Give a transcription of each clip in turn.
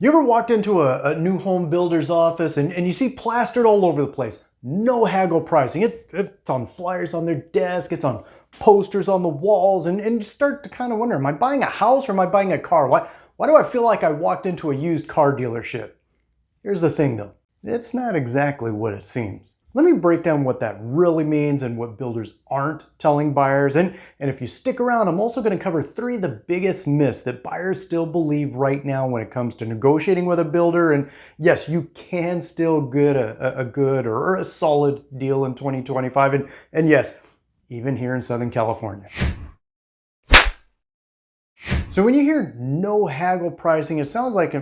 You ever walked into a new home builder's office and you see plastered all over the place, no haggle pricing. It's on flyers on their desk, it's on posters on the walls, and you start to kind of wonder, am I buying a house or am I buying a car? Why do I feel like I walked into a used car dealership? Here's the thing though, it's not exactly what it seems. Let me break down what that really means and what builders aren't telling buyers. And if you stick around, I'm also going to cover 3 of the biggest myths that buyers still believe right now when it comes to negotiating with a builder. And yes, you can still get a good or a solid deal in 2025. And yes, even here in Southern California. So when you hear no haggle pricing, it sounds like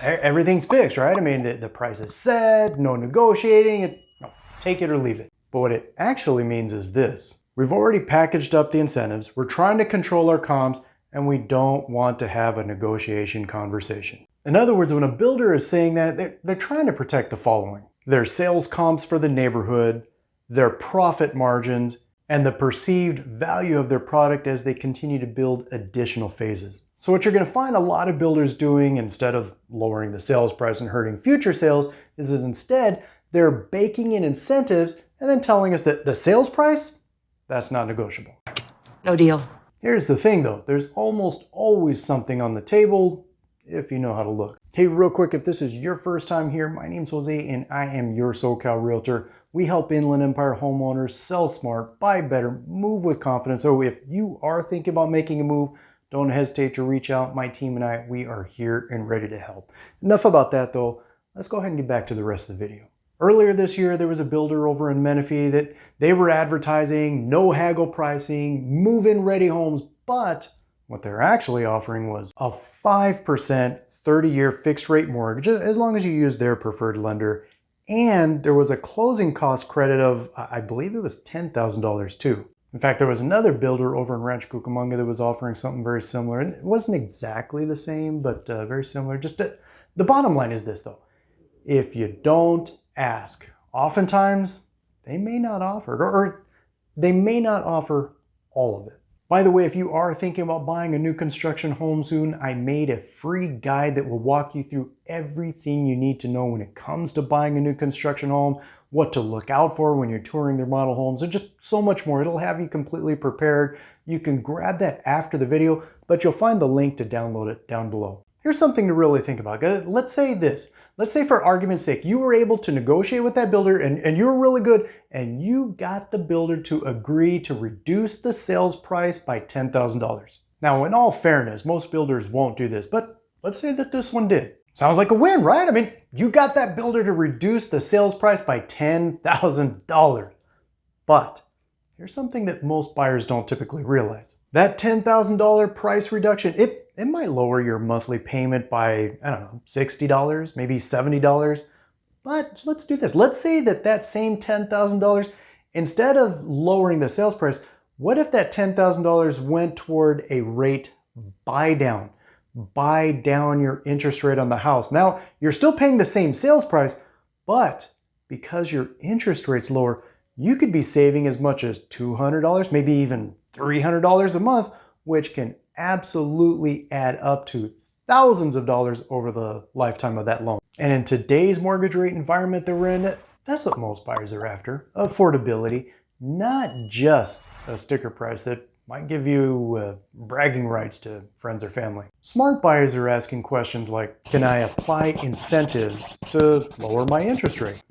everything's fixed, right? I mean, the price is set, no negotiating. Take it or leave it. But what it actually means is this. We've already packaged up the incentives, we're trying to control our comms, and we don't want to have a negotiation conversation. In other words, when a builder is saying that, they're trying to protect the following: their sales comps for the neighborhood, their profit margins, and the perceived value of their product as they continue to build additional phases. So what you're going to find a lot of builders doing, instead of lowering the sales price and hurting future sales, is instead they're baking in incentives and then telling us that the sales price, that's not negotiable. No deal. Here's the thing though, there's almost always something on the table if you know how to look. Hey, real quick, if this is your first time here, my name's Jose and I am your SoCal realtor. We help Inland Empire homeowners sell smart, buy better, move with confidence. So if you are thinking about making a move, don't hesitate to reach out. My team and I, we are here and ready to help. Enough about that though. Let's go ahead and get back to the rest of the video. Earlier this year, there was a builder over in Menifee that they were advertising no haggle pricing, move-in ready homes, but what they're actually offering was a 5% 30-year fixed rate mortgage, as long as you use their preferred lender. And there was a closing cost credit of, I believe it was $10,000 too. In fact, there was another builder over in Rancho Cucamonga that was offering something very similar. And it wasn't exactly the same, but very similar. The bottom line is this though. If you don't ask, oftentimes they may not offer it, or they may not offer all of it. By the way, if you are thinking about buying a new construction home soon, I made a free guide that will walk you through everything you need to know when it comes to buying a new construction home, what to look out for when you're touring their model homes, and just so much more. It'll have you completely prepared. You can grab that after the video, but you'll find the link to download it down below. Here's something to really think about. Let's say this. Let's say for argument's sake, you were able to negotiate with that builder and you were really good and you got the builder to agree to reduce the sales price by $10,000. Now, in all fairness, most builders won't do this, but let's say that this one did. Sounds like a win, right? I mean, you got that builder to reduce the sales price by $10,000. But here's something that most buyers don't typically realize. That $10,000 price reduction, it might lower your monthly payment by, I don't know, $60, maybe $70. But let's do this. Let's say that same $10,000, instead of lowering the sales price, what if that $10,000 went toward a rate buy down? Buy down your interest rate on the house. Now, you're still paying the same sales price, but because your interest rate's lower, you could be saving as much as $200, maybe even $300 a month, which can absolutely add up to thousands of dollars over the lifetime of that loan. And in today's mortgage rate environment that we're in, that's what most buyers are after. Affordability, not just a sticker price that might give you bragging rights to friends or family. Smart buyers are asking questions like, can I apply incentives to lower my interest rate?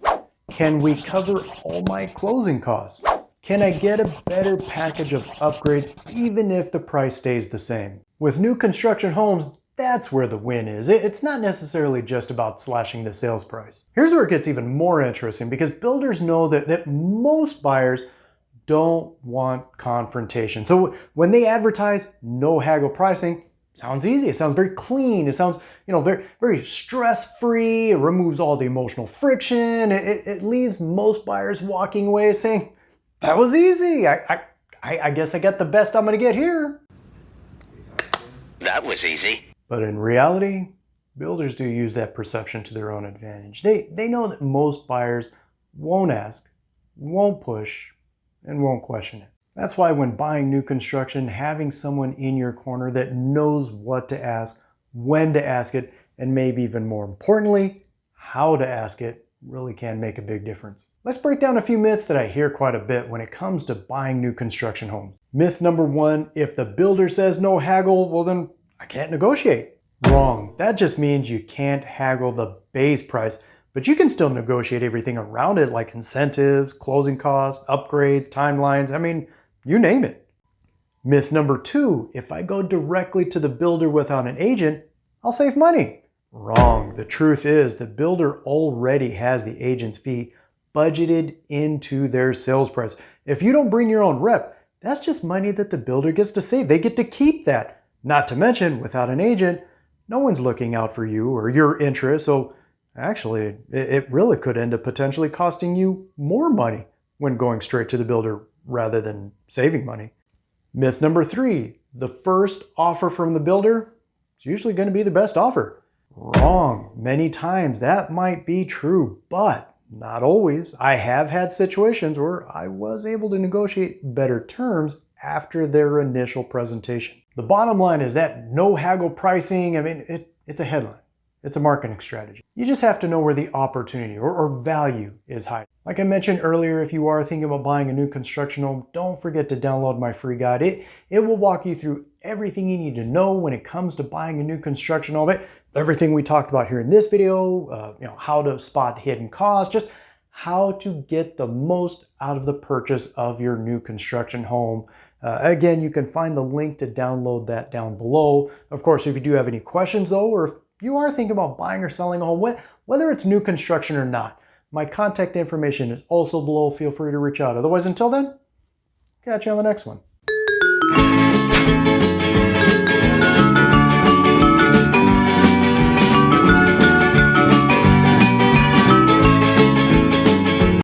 Can we cover all my closing costs? Can I get a better package of upgrades even if the price stays the same? With new construction homes, that's where the win is. It's not necessarily just about slashing the sales price. Here's where it gets even more interesting, because builders know that most buyers don't want confrontation. So when they advertise no haggle pricing, sounds easy. It sounds very clean. It sounds, very, very stress-free. It removes all the emotional friction. It leaves most buyers walking away saying, that was easy. I guess I got the best I'm gonna get here. That was easy. But in reality, builders do use that perception to their own advantage. They know that most buyers won't ask, won't push, and won't question it. That's why when buying new construction, having someone in your corner that knows what to ask, when to ask it, and maybe even more importantly, how to ask it really can make a big difference. Let's break down a few myths that I hear quite a bit when it comes to buying new construction homes. Myth number one, if the builder says no haggle, well then I can't negotiate. Wrong. That just means you can't haggle the base price, but you can still negotiate everything around it like incentives, closing costs, upgrades, timelines, I mean, you name it. Myth number two, if I go directly to the builder without an agent, I'll save money. Wrong. The truth is the builder already has the agent's fee budgeted into their sales price. If you don't bring your own rep, that's just money that the builder gets to save. They get to keep that. Not to mention, without an agent, no one's looking out for you or your interests. So actually, it really could end up potentially costing you more money when going straight to the builder rather than saving money. Myth number three, the first offer from the builder is usually going to be the best offer. Wrong. Many times that might be true, but not always. I have had situations where I was able to negotiate better terms after their initial presentation. The bottom line is that no haggle pricing, I mean, it's a headline. It's a marketing strategy. You just have to know where the opportunity or value is hiding. Like I mentioned earlier, if you are thinking about buying a new construction home, don't forget to download my free guide. It will walk you through everything you need to know when it comes to buying a new construction home. Everything we talked about here in this video, how to spot hidden costs, just how to get the most out of the purchase of your new construction home. Again, you can find the link to download that down below. Of course, if you do have any questions though, or if you are thinking about buying or selling a home, whether it's new construction or not, my contact information is also below. Feel free to reach out. Otherwise, until then, catch you on the next one.